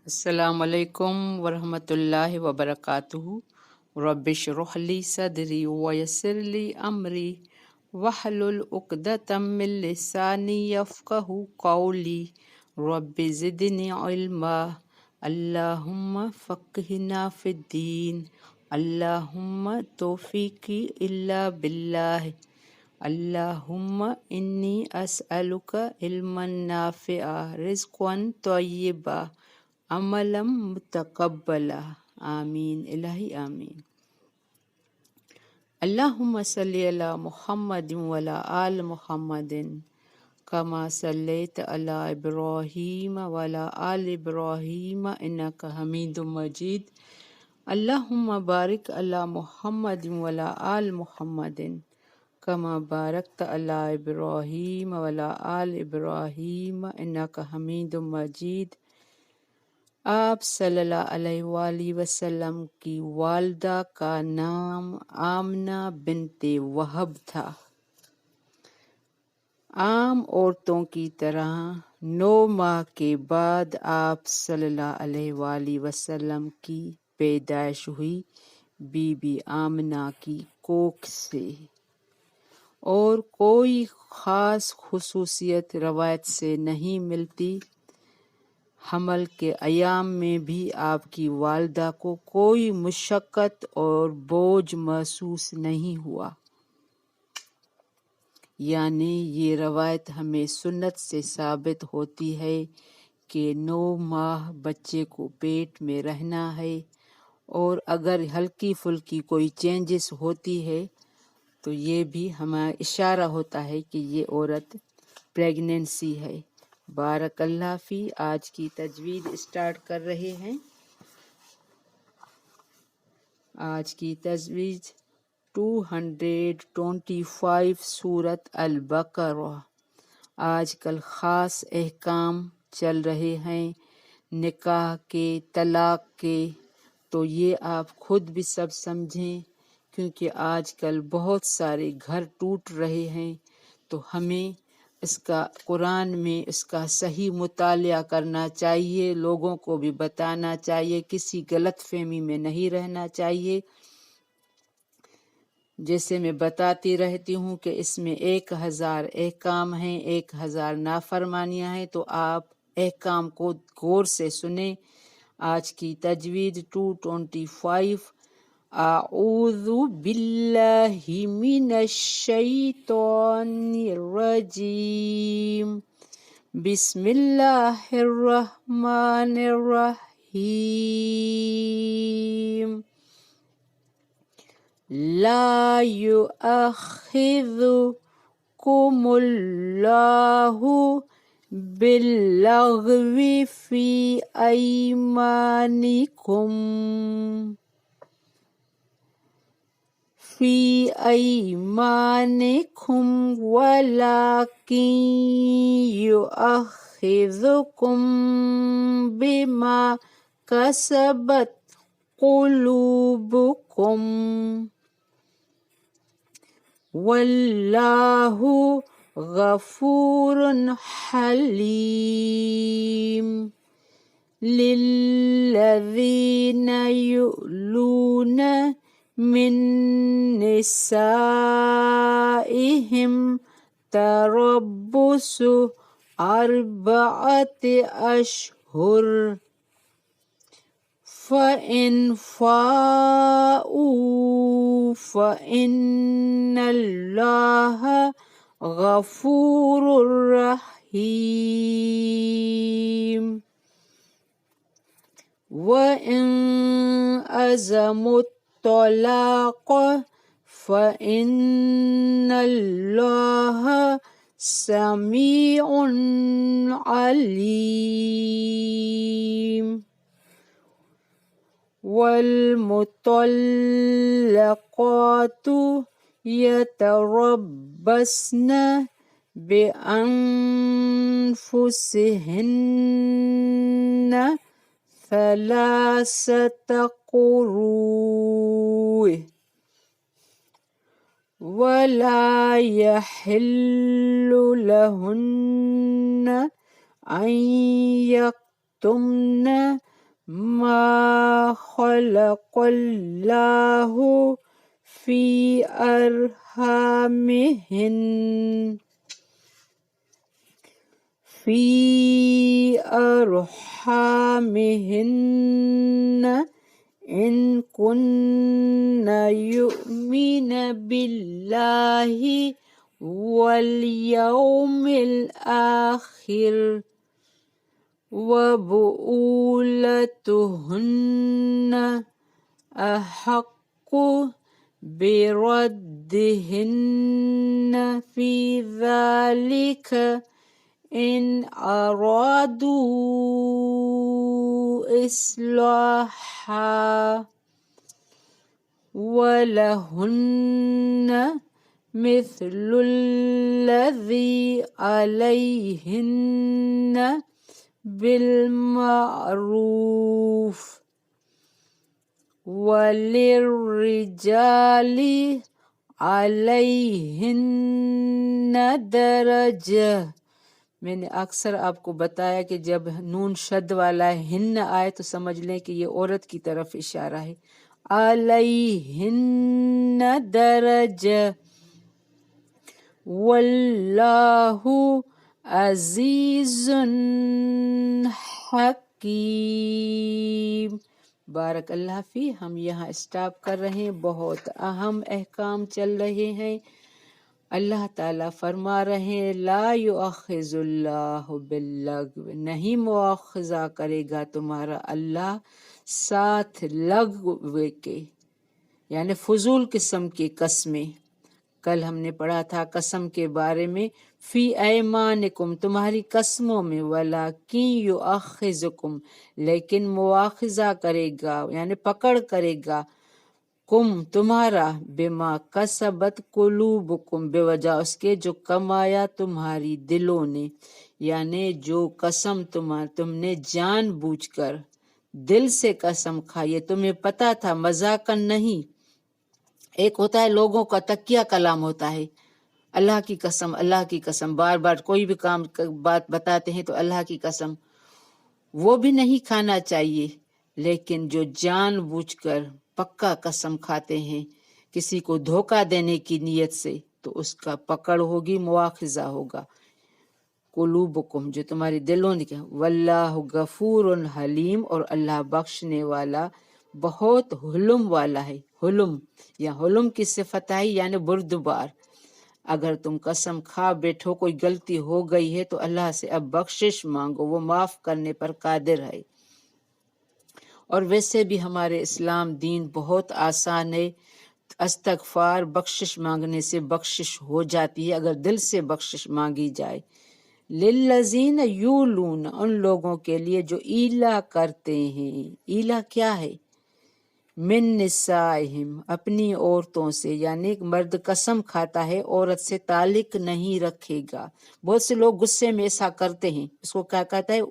السلام علیکم ورحمۃ اللہ وبرکاتہ۔ رب اشرح لی صدری ویسر لی امری واحلل عقدۃ من لسانی یفقہوا قولی۔ رب زدنی علما، اللہم فقہنا فی الدین، اللہم توفیقی الا باللہ، اللہم انی اسألک علما نافعا، رزقا طیبا، عملا متقبلا، آمین الہی آمین۔ اللہم صلی علی محمد وعلی آل محمد کما صلیت علی ابراہیم وعلی آل ابراہیم انک حمید مجید۔ اللہم بارک علی محمد وعلی آل محمد کما بارکت علی ابراہیم وعلی آل ابراہیم انک حمید مجید۔ آپ صلی اللہ علیہ وآلہ وسلم کی والدہ کا نام آمنہ بنت وہب تھا۔ عام عورتوں کی طرح 9 ماہ کے بعد آپ صلی اللہ علیہ وآلہ وسلم کی پیدائش ہوئی بی بی آمنہ کی کوکھ سے، اور کوئی خاص خصوصیت روایت سے نہیں ملتی۔ حمل کے ایام میں بھی آپ کی والدہ کو کوئی مشقت اور بوجھ محسوس نہیں ہوا، یعنی یہ روایت ہمیں سنت سے ثابت ہوتی ہے کہ 9 ماہ بچے کو پیٹ میں رہنا ہے، اور اگر ہلکی پھلکی کوئی چینجز ہوتی ہے تو یہ بھی ہمیں اشارہ ہوتا ہے کہ یہ عورت پریگننسی ہے۔ بارک اللہ فی۔ آج کی تجوید اسٹارٹ کر رہے ہیں۔ آج کی تجوید 225 سورۃ البقرہ۔ آج کل خاص احکام چل رہے ہیں نکاح کے، طلاق کے، تو یہ آپ خود بھی سب سمجھیں، کیونکہ آج کل بہت سارے گھر ٹوٹ رہے ہیں، تو ہمیں اس کا قرآن میں اس کا صحیح مطالعہ کرنا چاہیے، لوگوں کو بھی بتانا چاہیے، کسی غلط فہمی میں نہیں رہنا چاہیے۔ جیسے میں بتاتی رہتی ہوں کہ اس میں 1000 احکام ہیں، 1000 نافرمانیاں ہیں، تو آپ احکام کو غور سے سنیں۔ آج کی تجوید 225۔ اعوذ باللہ من الشیطان الرجیم، بسم اللہ الرحمن الرحیم۔ لا يؤاخذكم اللہ باللغو فی ایمانکم ولکن یؤاخذکم بما کسبت قلوبکم، واللہ غفور حلیم۔ للذین یؤلون من نسائہم تربص 4 اشہر، فَإِنْ فَاءُوا فَإِنَّ اللَّهَ غَفُورٌ رَحِيمٌ۔ وَإِنْ عَزَمُوا الطَّلَاقَ فَإِنَّ اللَّهَ سَمِيعٌ عَلِيمٌ۔ والمطلقات يتربصن بأنفسهن 3 قروء، ولا يحل لهن أن يكتمن ما خلق اللہ فی ارحامہن ان کن یؤمن باللہ والیوم الآخر وبعولتهن احق بردهن في ذلك ان ارادوا اصلاحا ولهن مثل الذي عليهن بالمعروف وللرجال علیہن درجہ۔ میں نے اکثر آپ کو بتایا کہ جب نون شد والا ہن آئے تو سمجھ لیں کہ یہ عورت کی طرف اشارہ ہے۔ علیہن درجہ واللہ عزیز حکیم۔ بارک اللہ فی۔ ہم یہاں اسٹاپ کر رہے ہیں، بہت اہم احکام چل رہے ہیں۔ اللہ تعالیٰ فرما رہے ہیں لا یؤاخذ اللہ باللغو، نہیں مواخذہ کرے گا تمہارا اللہ ساتھ لغو کے، یعنی فضول قسم کی قسمیں۔ کل ہم نے پڑھا تھا قسم کے بارے میں، فی ایمانکم تمہاری قسموں میں، ولیکن یؤاخذکم لیکن مواخذہ کرے گا یعنی پکڑ کرے گا، کم تمہارا، بما کسبت قلوبکم بوجہ اس کے جو کمایا تمہاری دلوں نے، یعنی جو قسم تم نے جان بوجھ کر دل سے قسم کھائی، تمہیں پتا تھا مذاقاً نہیں۔ ایک ہوتا ہے لوگوں کا تکیہ کلام ہوتا ہے، اللہ کی قسم اللہ کی قسم، بار بار کوئی بھی کام بات بتاتے ہیں تو اللہ کی قسم، وہ بھی نہیں کھانا چاہیے۔ لیکن جو جان بوجھ کر پکا قسم کھاتے ہیں کسی کو دھوکہ دینے کی نیت سے، تو اس کا پکڑ ہوگی، مواخذہ ہوگا۔ قلوبکم جو تمہاری دلوں نے کہا، واللہ غفور حلیم اور اللہ بخشنے والا بہت حلم والا ہے۔ حلم یا حلم کی صفت ہے یعنی بردبار۔ اگر تم قسم کھا بیٹھو کوئی غلطی ہو گئی ہے تو اللہ سے اب بخشش مانگو، وہ معاف کرنے پر قادر ہے۔ اور ویسے بھی ہمارے اسلام دین بہت آسان ہے، استغفار بخشش مانگنے سے بخشش ہو جاتی ہے اگر دل سے بخشش مانگی جائے۔ للذین یولون ان لوگوں کے لیے جو ایلا کرتے ہیں، ایلا کیا ہے؟ من نسائہم اپنی عورتوں سے، یعنی مرد قسم کھاتا ہے عورت سے تعلق نہیں رکھے گا۔ بہت سے لوگ غصے میں ایسا کرتے ہیں، اس کو کیا کہتا ہے؟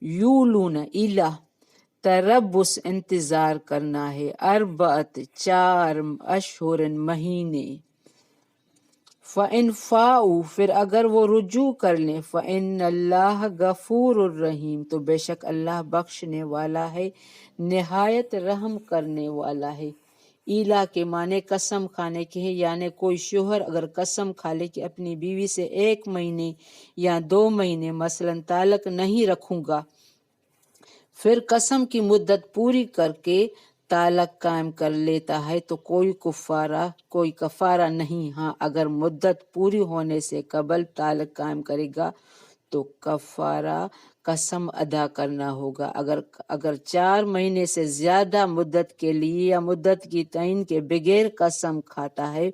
یولون ایلا، تربص انتظار کرنا ہے، اربعت 4 اشہر مہینے، فَإِنْ فَاؤُوا پھر اگر وہ رجوع کر لیں، فَإِنَّ اللَّهَ غَفُورٌ الرحیم تو بے شک اللہ بخشنے والا ہے، نہایت رحم کرنے والا ہے۔ ایلا کے معنی قسم کھانے کے ہیں، یعنی کوئی شوہر اگر قسم کھا لے کہ اپنی بیوی سے 1 مہینے یا 2 مہینے مثلا تعلق نہیں رکھوں گا، پھر قسم کی مدت پوری کر کے تعلق قائم کر لیتا ہے تو کوئی کفارہ نہیں۔ ہاں اگر مدت پوری ہونے سے قبل تعلق قائم کرے گا تو کفارہ قسم ادا کرنا ہوگا۔ اگر 4 مہینے سے زیادہ مدت کے لیے یا مدت کی تعین کے بغیر قسم کھاتا ہے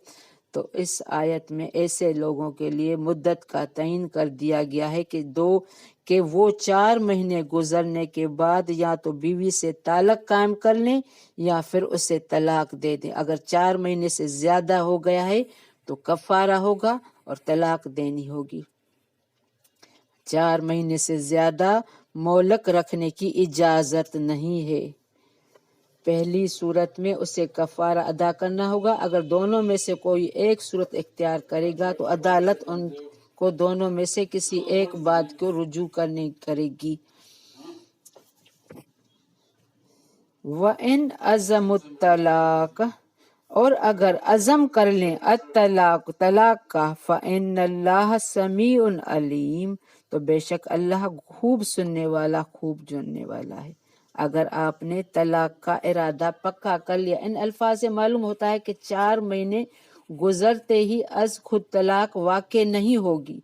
تو اس آیت میں ایسے لوگوں کے لیے مدت کا تعین کر دیا گیا ہے کہ وہ 4 مہینے گزرنے کے بعد یا تو بیوی سے تعلق قائم کر لیں یا پھر اسے طلاق دے دیں۔ اگر 4 مہینے سے زیادہ ہو گیا ہے تو کفارہ ہوگا اور طلاق دینی ہوگی۔ 4 مہینے سے زیادہ مولک رکھنے کی اجازت نہیں ہے۔ پہلی صورت میں اسے کفارہ ادا کرنا ہوگا۔ اگر دونوں میں سے کوئی ایک صورت اختیار کرے گا تو عدالت ان کو دونوں میں سے کسی ایک بات کو رجوع کرے گی۔ وَإِنْ عَزَمُوا الطَّلَاقَ، اور اگر عزم کر لیں الطلاق طلاق کا، فَإِنَّ اللَّهَ سَمِيعٌ عَلِيمٌ، تو بے شک اللہ خوب سننے والا خوب جاننے والا ہے۔ اگر آپ نے طلاق کا ارادہ پکا کر لیا، ان الفاظ سے معلوم ہوتا ہے کہ 4 مہینے گزرتے ہی از خود طلاق واقع نہیں ہوگی،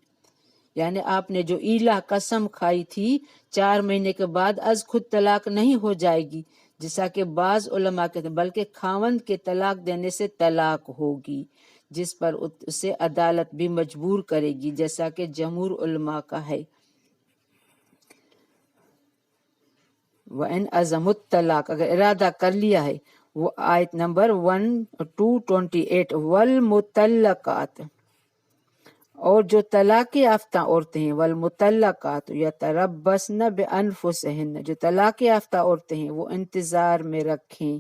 یعنی آپ نے جو ایلا قسم کھائی تھی 4 مہینے کے بعد از خود طلاق نہیں ہو جائے گی، جیسا کہ بعض علماء کہتے ہیں، بلکہ خاوند کے طلاق دینے سے طلاق ہوگی، جس پر اسے عدالت بھی مجبور کرے گی، جیسا کہ جمہور علماء کا ہے۔ وَإِنْ عَزَمُوا الطَّلَاقَ، اگر ارادہ کر لیا ہے، وہ آیت نمبر 228، وَالْمُطَلَّقَاتِ، اور جو طلاق یافتہ عورتیں ہیں، والمطلقات یتربصن بانفسہن، جو طلاق یافتہ عورتیں ہیں وہ انتظار میں رکھیں،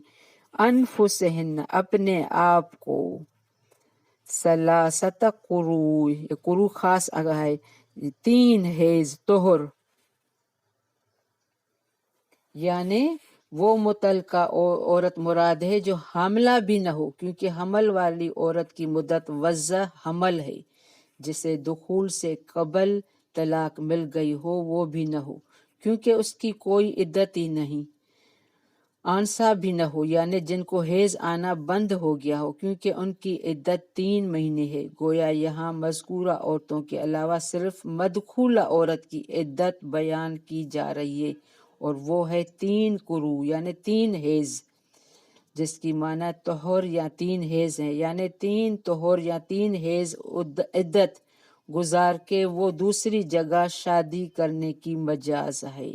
انفسہن اپنے آپ کو، ثلاثت قروء، یہ قروء خاص آگا ہے، 3 حیض طہر، یعنی وہ متعلقہ عورت مراد ہے جو حاملہ بھی نہ ہو، کیونکہ حمل والی عورت کی مدت وضع حمل ہے، جسے دخول سے قبل طلاق مل گئی ہو وہ بھی نہ ہو، کیونکہ اس کی کوئی عدت ہی نہیں، آنسا بھی نہ ہو، یعنی جن کو حیض آنا بند ہو گیا ہو، کیونکہ ان کی عدت 3 مہینے ہے۔ گویا یہاں مذکورہ عورتوں کے علاوہ صرف مدخولہ عورت کی عدت بیان کی جا رہی ہے، اور وہ ہے 3 قروء، یعنی 3 حیض، جس کی معنی طہر یا 3 حیض ہیں، یعنی 3 طہر یا 3 حیض عدت گزار کے وہ دوسری جگہ شادی کرنے کی مجاز ہے۔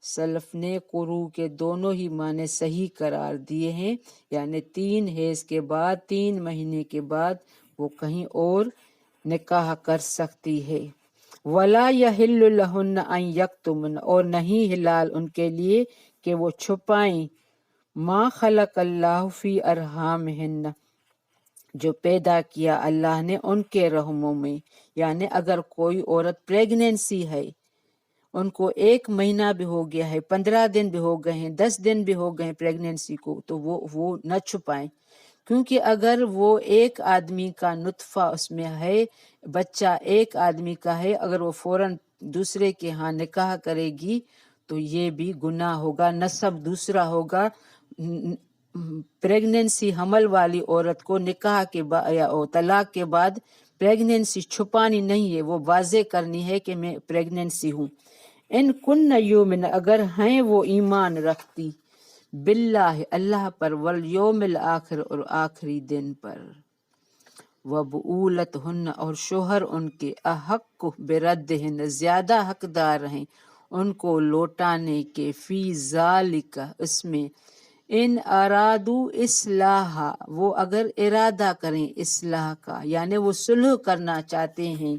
سلف نے قروء کے دونوں ہی معنی صحیح قرار دیے ہیں، یعنی 3 حیض کے بعد 3 مہینے کے بعد وہ کہیں اور نکاح کر سکتی ہے۔ وَلَا يَحِلُّ لَهُنَّ أَن يَكْتُمْنَ، اور نہیں حلال ان کے لیے کہ وہ چھپائیں، ما خلق اللہ فی ارحامہن، جو پیدا کیا اللہ نے ان کے رحموں میں، یعنی اگر کوئی عورت پریگنینسی ہے، ان کو 1 مہینہ بھی ہو گیا ہے، 15 دن بھی ہو گئے ہیں، 10 دن بھی ہو گئے ہیں پریگنینسی کو، تو وہ نہ چھپائیں، کیونکہ اگر وہ ایک آدمی کا نطفہ اس میں ہے، بچہ ایک آدمی کا ہے، اگر وہ فوراً دوسرے کے ہاں نکاح کرے گی تو یہ بھی گناہ ہوگا، نسب دوسرا ہوگا۔ پریگنینسی حمل والی عورت کو نکاح کے بعد یا طلاق کے بعد پریگنینسی چھپانی نہیں ہے، وہ واضح کرنی ہے کہ میں پریگنینسی ہوں۔ ان کن یومن، اگر ہیں وہ ایمان رکھتی، باللہ اللہ پر، والیوم الآخر اور آخری دن پر، وبعولتہن اور شوہر ان کے، احق بردہن زیادہ حقدار ہیں ان کو لوٹانے کے، فی ذالک اس میں، ان ارادو اصلاح، وہ اگر ارادہ کریں اصلاح کا، یعنی وہ صلح کرنا چاہتے ہیں۔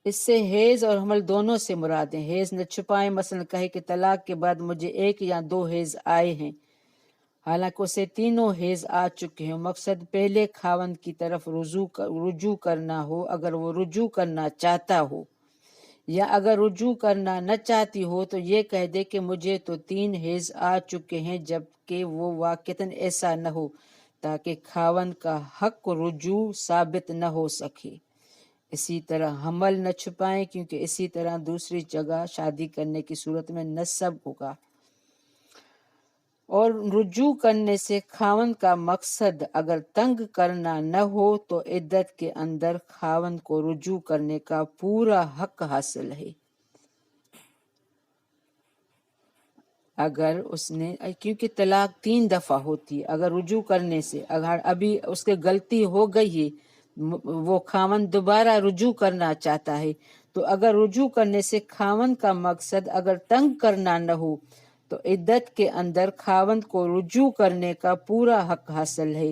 اس سے حیض اور حمل دونوں سے مراد ہیں، حیض نہ چھپائیں، مثلا کہے کہ طلاق کے بعد مجھے 1 یا 2 حیض آئے ہیں، حالانکہ اسے 3 حیض آ چکے ہیں، مقصد پہلے خاوند کی طرف رجوع کرنا ہو، اگر وہ رجوع کرنا چاہتا ہو، یا اگر رجوع کرنا نہ چاہتی ہو تو یہ کہہ دے کہ مجھے تو 3 حیض آ چکے ہیں، جبکہ وہ واقعتاً ایسا نہ ہو، تاکہ خاوند کا حق رجوع ثابت نہ ہو سکے۔ اسی طرح حمل نہ چھپائیں، کیونکہ اسی طرح دوسری جگہ شادی کرنے کی صورت میں نسب ہوگا۔ اور رجوع کرنے سے خاوند کا مقصد اگر تنگ کرنا نہ ہو تو عدت کے اندر خاوند کو رجوع کرنے کا پورا حق حاصل ہے۔ اگر اس نے، کیونکہ طلاق 3 دفعہ ہوتی ہے، اگر رجوع کرنے سے، اگر ابھی اس کے غلطی ہو گئی ہے، وہ خاوند دوبارہ رجوع کرنا چاہتا ہے، تو اگر رجوع کرنے سے خاوند کا مقصد اگر تنگ کرنا نہ ہو تو عدت کے اندر خاوند کو رجوع کرنے کا پورا حق حاصل ہے۔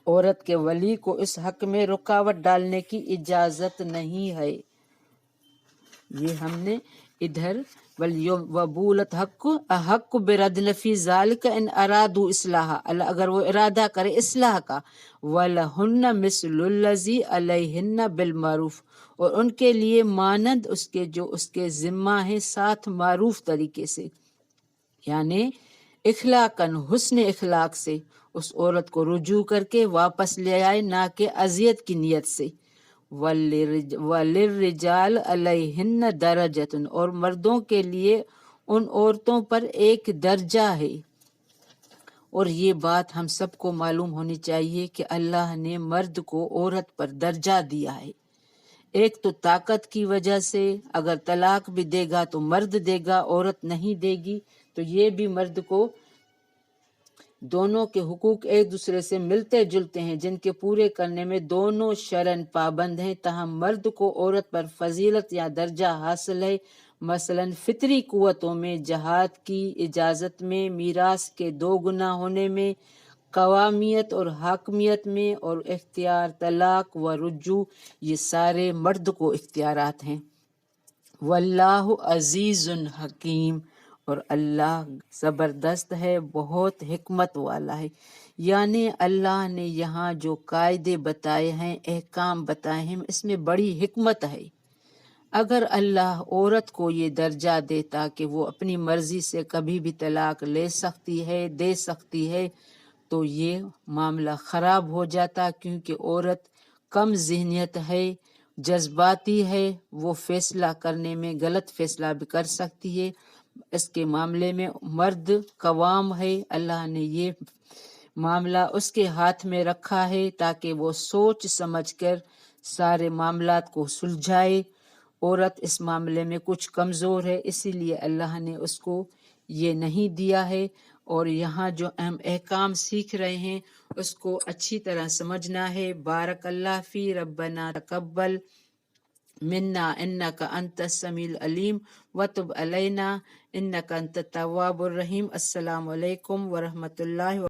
عورت کے ولی کو اس حق میں رکاوٹ ڈالنے کی اجازت نہیں ہے۔ یہ ہم نے ادھر وبولت حق احق بردن فی ذالک ان ارادو اصلاح، اگر وہ ارادہ کرے اصلاح کا، ولہن مثل الذی علیہن بالمعروف، اور ان کے لیے مانند اس کے جو اس کے ذمہ ہے، ساتھ معروف طریقے سے۔ یعنی اخلاقاً حسن اخلاق سے اس عورت کو رجوع کر کے واپس لے آئے، نہ کہ اذیت کی نیت سے۔ وَلِلرِّجَالِ عَلَيْهِنَّ دَرَجَةٌ، اور مردوں کے لیے ان عورتوں پر ایک درجہ ہے۔ اور یہ بات ہم سب کو معلوم ہونی چاہیے کہ اللہ نے مرد کو عورت پر درجہ دیا ہے۔ ایک تو طاقت کی وجہ سے، اگر طلاق بھی دے گا تو مرد دے گا، عورت نہیں دے گی، تو یہ بھی مرد کو، دونوں کے حقوق ایک دوسرے سے ملتے جلتے ہیں جن کے پورے کرنے میں دونوں شرعاً پابند ہیں، تاہم مرد کو عورت پر فضیلت یا درجہ حاصل ہے، مثلاً فطری قوتوں میں، جہاد کی اجازت میں، میراث کے 2 گنا ہونے میں، قوامیت اور حاکمیت میں، اور اختیار طلاق و رجوع، یہ سارے مرد کو اختیارات ہیں۔ واللہ عزیز حکیم، اور اللہ زبردست ہے، بہت حکمت والا ہے۔ یعنی اللہ نے یہاں جو قاعدے بتائے ہیں، احکام بتائے ہیں، اس میں بڑی حکمت ہے۔ اگر اللہ عورت کو یہ درجہ دیتا کہ وہ اپنی مرضی سے کبھی بھی طلاق لے سکتی ہے، دے سکتی ہے، تو یہ معاملہ خراب ہو جاتا، کیونکہ عورت کم ذہنیت ہے، جذباتی ہے، وہ فیصلہ کرنے میں غلط فیصلہ بھی کر سکتی ہے۔ اس کے معاملے میں مرد قوام ہے، اللہ نے یہ معاملہ اس کے ہاتھ میں رکھا ہے تاکہ وہ سوچ سمجھ کر سارے معاملات کو سلجھائے۔ عورت اس معاملے میں کچھ کمزور ہے، اسی لیے اللہ نے اس کو یہ نہیں دیا ہے۔ اور یہاں جو ہم احکام سیکھ رہے ہیں اس کو اچھی طرح سمجھنا ہے۔ بارک اللہ فی، ربنا تقبل منا انک انت السمیع العلیم وتب علینا انک انت التواب الرحیم۔ السلام علیکم ورحمۃ اللہ